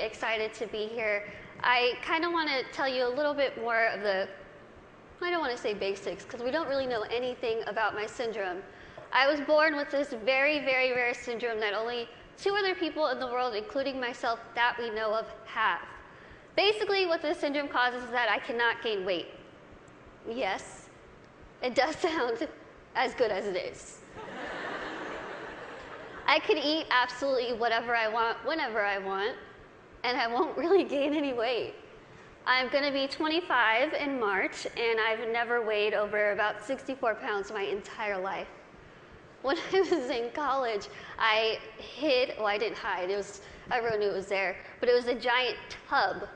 excited to be here. I kind of want to tell you a little bit more of the, I don't want to say basics, because we don't really know anything about my syndrome. I was born with this very, very rare syndrome that only 2 other people in the world, including myself, that we know of, have. Basically, what this syndrome causes is that I cannot gain weight. Yes, it does sound as good as it is. I could eat absolutely whatever I want, whenever I want, and I won't really gain any weight. I'm going to be 25 in March, and I've never weighed over about 64 pounds my entire life. When I was in college, I hid, well, I didn't hide, everyone knew it was there, but it was a giant tub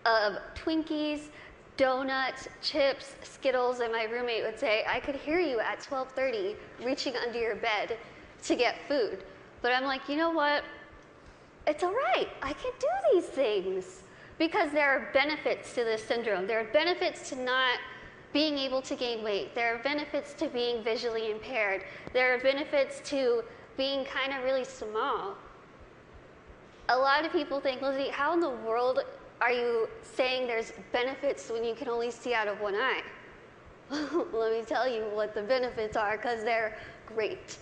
of Twinkies, donuts, chips, Skittles, and my roommate would say, I could hear you at 12:30 reaching under your bed to get food. But I'm like, you know what? It's all right, I can do these things. Because there are benefits to this syndrome. There are benefits to not being able to gain weight. There are benefits to being visually impaired. There are benefits to being kind of really small. A lot of people think, Lizzie, how in the world are you saying there's benefits when you can only see out of one eye? Let me tell you what the benefits are, because they're great.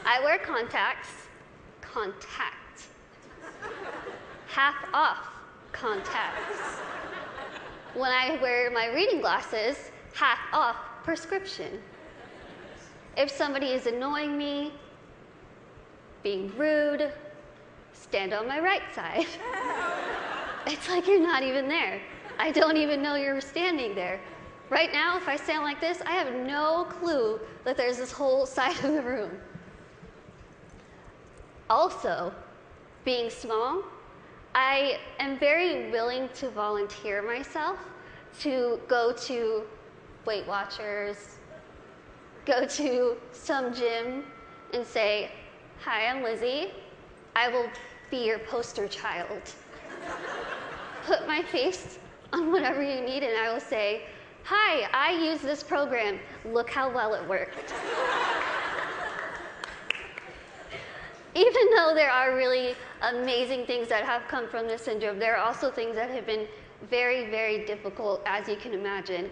I wear contacts. Half off contacts. When I wear my reading glasses, half off prescription. If somebody is annoying me, being rude, stand on my right side. It's like you're not even there. I don't even know you're standing there. Right now, if I stand like this, I have no clue that there's this whole side of the room. Also, being small, I am very willing to volunteer myself to go to Weight Watchers, go to some gym and say, hi, I'm Lizzie. I will be your poster child. Put my face on whatever you need and I will say, hi, I use this program. Look how well it worked. Even though there are really amazing things that have come from this syndrome, there are also things that have been very, very difficult, as you can imagine.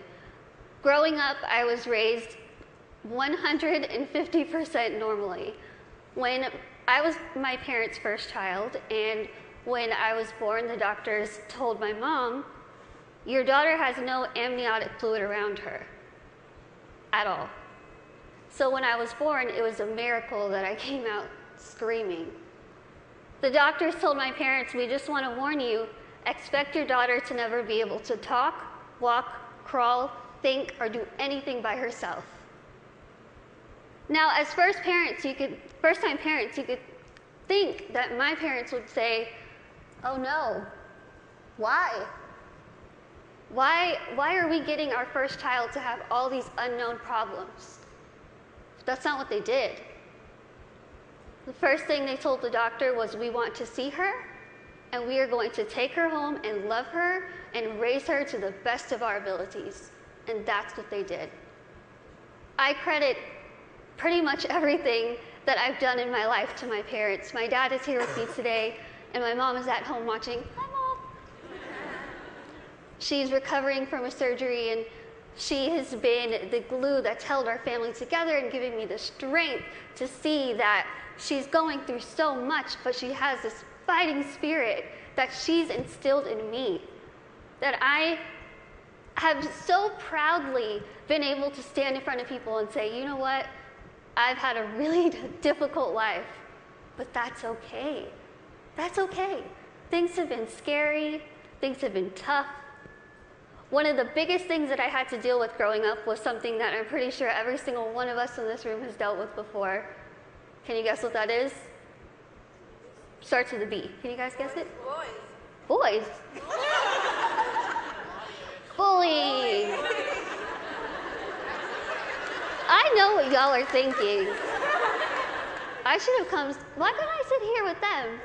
Growing up, I was raised 150% normally. When I was my parents' first child, and when I was born, the doctors told my mom, your daughter has no amniotic fluid around her at all. So when I was born, it was a miracle that I came out screaming. The doctors told my parents, we just want to warn you, expect your daughter to never be able to talk, walk, crawl, think, or do anything by herself. Now, as first-time parents, you could think that my parents would say, oh no, why? Why are we getting our first child to have all these unknown problems? That's not what they did. The first thing they told the doctor was, we want to see her, and we are going to take her home and love her and raise her to the best of our abilities. And that's what they did. I credit pretty much everything that I've done in my life to my parents. My dad is here with me today, and my mom is at home watching. Hi, Mom. She's recovering from a surgery, and she has been the glue that's held our family together and giving me the strength to see that she's going through so much, but she has this fighting spirit that she's instilled in me, that I have so proudly been able to stand in front of people and say, you know what, I've had a really difficult life, but that's okay. That's okay. Things have been scary, things have been tough. One of the biggest things that I had to deal with growing up was something that I'm pretty sure every single one of us in this room has dealt with before. Can you guess what that is? Starts with a B. Can you guys guess it? Boys. Boys? Bullying. I know what y'all are thinking. I should have come, why couldn't I sit here with them?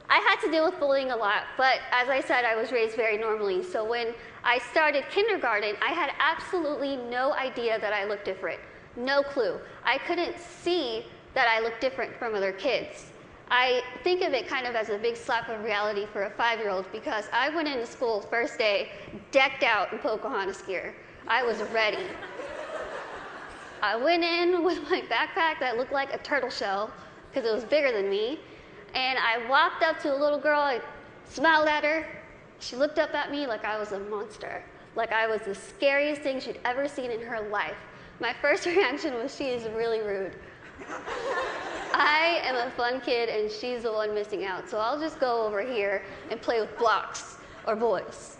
I had to deal with bullying a lot, but as I said, I was raised very normally. So when I started kindergarten, I had absolutely no idea that I looked different. No clue. I couldn't see that I looked different from other kids. I think of it kind of as a big slap of reality for a 5-year-old because I went into school first day decked out in Pocahontas gear. I was ready. I went in with my backpack that looked like a turtle shell because it was bigger than me, and I walked up to a little girl, I smiled at her, she looked up at me like I was a monster, like I was the scariest thing she'd ever seen in her life. My first reaction was, she is really rude. I am a fun kid and she's the one missing out, so I'll just go over here and play with blocks or boys.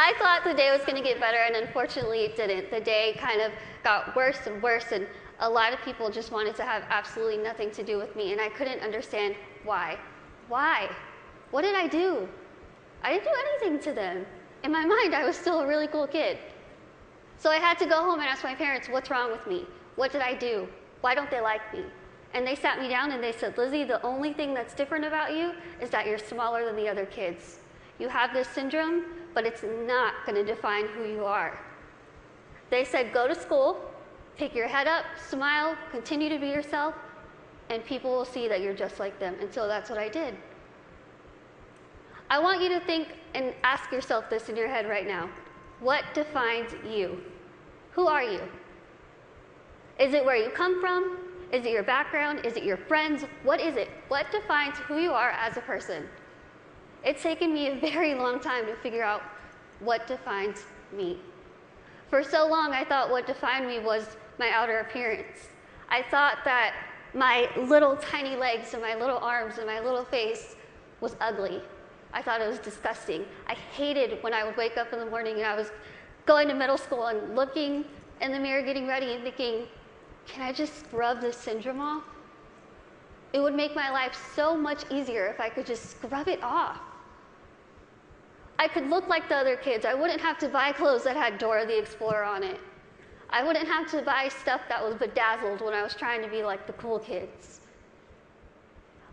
I thought the day was going to get better, and unfortunately it didn't. The day kind of got worse and worse, and a lot of people just wanted to have absolutely nothing to do with me, and I couldn't understand why. Why? What did I do? I didn't do anything to them. In my mind, I was still a really cool kid. So I had to go home and ask my parents, what's wrong with me? What did I do? Why don't they like me? And they sat me down and they said, Lizzie, the only thing that's different about you is that you're smaller than the other kids. You have this syndrome, but it's not going to define who you are. They said, go to school, pick your head up, smile, continue to be yourself, and people will see that you're just like them. And so that's what I did. I want you to think and ask yourself this in your head right now. What defines you? Who are you? Is it where you come from? Is it your background? Is it your friends? What is it? What defines who you are as a person? It's taken me a very long time to figure out what defines me. For so long, I thought what defined me was my outer appearance. I thought that my little tiny legs and my little arms and my little face was ugly. I thought it was disgusting. I hated when I would wake up in the morning and I was going to middle school and looking in the mirror, getting ready and thinking, can I just scrub this syndrome off? It would make my life so much easier if I could just scrub it off. I could look like the other kids. I wouldn't have to buy clothes that had Dora the Explorer on it. I wouldn't have to buy stuff that was bedazzled when I was trying to be like the cool kids.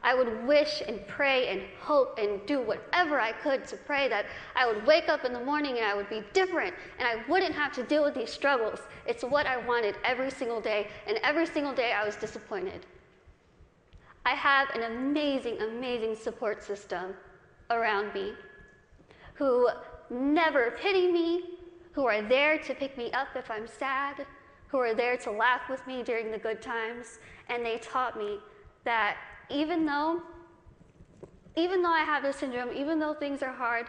I would wish and pray and hope and do whatever I could to pray that I would wake up in the morning and I would be different and I wouldn't have to deal with these struggles. It's what I wanted every single day, and every single day I was disappointed. I have an amazing, amazing support system around me who never pity me, who are there to pick me up if I'm sad, who are there to laugh with me during the good times, and they taught me that even though I have this syndrome, even though things are hard,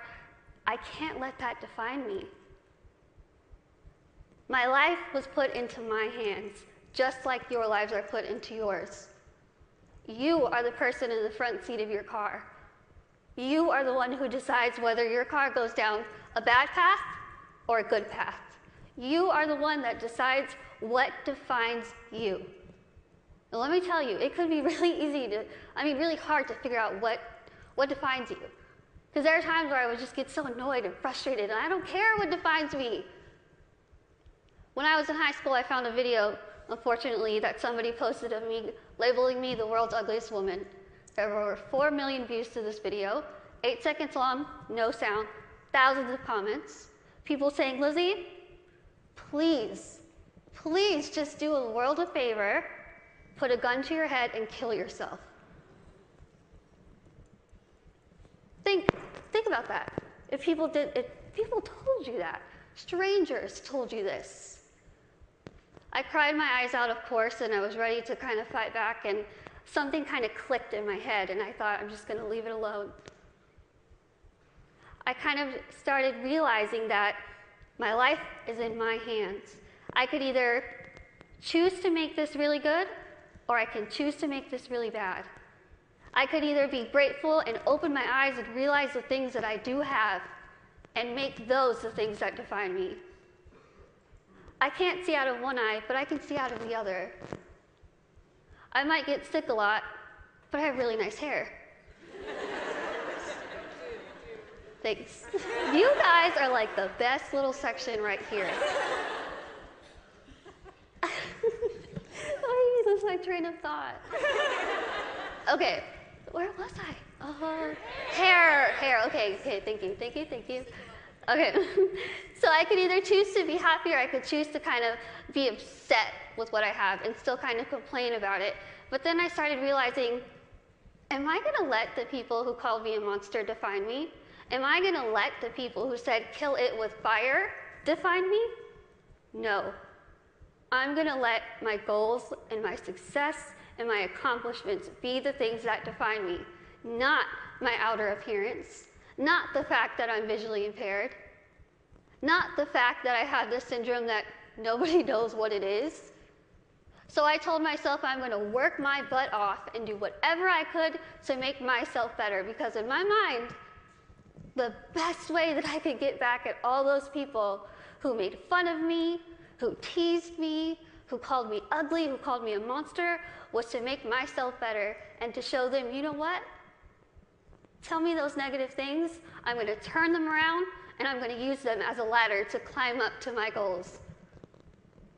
I can't let that define me. My life was put into my hands, just like your lives are put into yours. You are the person in the front seat of your car. You are the one who decides whether your car goes down a bad path or a good path. You are the one that decides what defines you. And let me tell you, it could be really really hard to figure out what defines you. Because there are times where I would just get so annoyed and frustrated, and I don't care what defines me. When I was in high school, I found a video, unfortunately, that somebody posted of me labeling me the world's ugliest woman. There were over 4 million views to this video, 8 seconds long, no sound, thousands of comments. People saying, Lizzie, please, please just do a world a favor, put a gun to your head and kill yourself. Think about that. If people told you that, strangers told you this. I cried my eyes out, of course, and I was ready to kind of fight back, and something kind of clicked in my head, and I thought, I'm just going to leave it alone. I kind of started realizing that my life is in my hands. I could either choose to make this really good, or I can choose to make this really bad. I could either be grateful and open my eyes and realize the things that I do have and make those the things that define me. I can't see out of one eye, but I can see out of the other. I might get sick a lot, but I have really nice hair. Thanks. You guys are like the best little section right here. I lose my train of thought. Okay, where was I? Hair. Okay, thank you. Okay, so I could either choose to be happy or I could choose to kind of be upset with what I have and still kind of complain about it. But then I started realizing, am I gonna let the people who called me a monster define me? Am I gonna let the people who said kill it with fire define me? No. I'm gonna let my goals and my success and my accomplishments be the things that define me, not my outer appearance, not the fact that I'm visually impaired, not the fact that I have this syndrome that nobody knows what it is. So I told myself I'm going to work my butt off and do whatever I could to make myself better, because in my mind, the best way that I could get back at all those people who made fun of me, who teased me, who called me ugly, who called me a monster, was to make myself better and to show them, you know what? Tell me those negative things, I'm going to turn them around, and I'm going to use them as a ladder to climb up to my goals.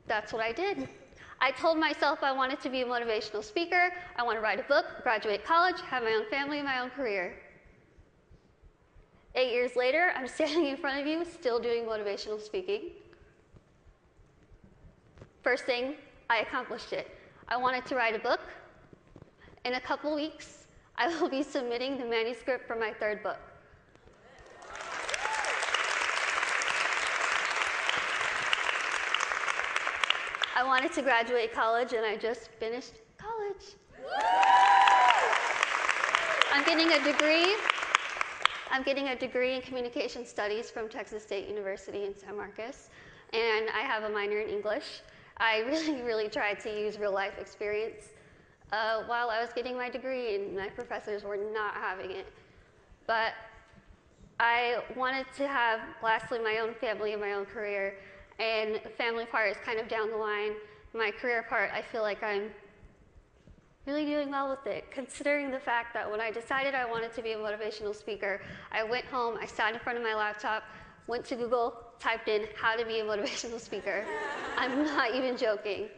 That's what I did. I told myself I wanted to be a motivational speaker, I want to write a book, graduate college, have my own family, and my own career. 8 years later, I'm standing in front of you, still doing motivational speaking. First thing, I accomplished it. I wanted to write a book. In a couple weeks, I will be submitting the manuscript for my 3rd book. I wanted to graduate college, and I just finished college. I'm getting a degree. I'm getting a degree in communication studies from Texas State University in San Marcos, and I have a minor in English. I really tried to use real life experience while I was getting my degree, and my professors were not having it. But I wanted to have, lastly, my own family and my own career, and the family part is kind of down the line. My career part, I feel like I'm really doing well with it, considering the fact that when I decided I wanted to be a motivational speaker, I went home, I sat in front of my laptop, went to Google, typed in how to be a motivational speaker. I'm not even joking.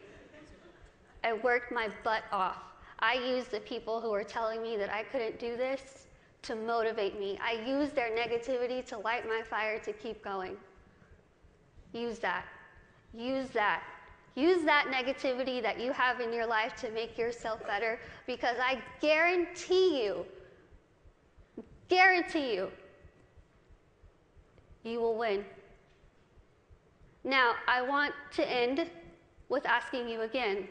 I worked my butt off. I used the people who were telling me that I couldn't do this to motivate me. I used their negativity to light my fire to keep going. Use that. Use that. Use that negativity that you have in your life to make yourself better, because I guarantee you, you will win. Now, I want to end with asking you again.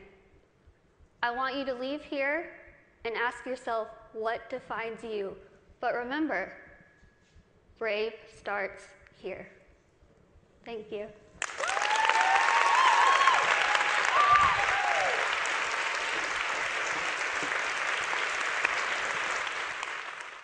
I want you to leave here and ask yourself what defines you. But remember, brave starts here. Thank you.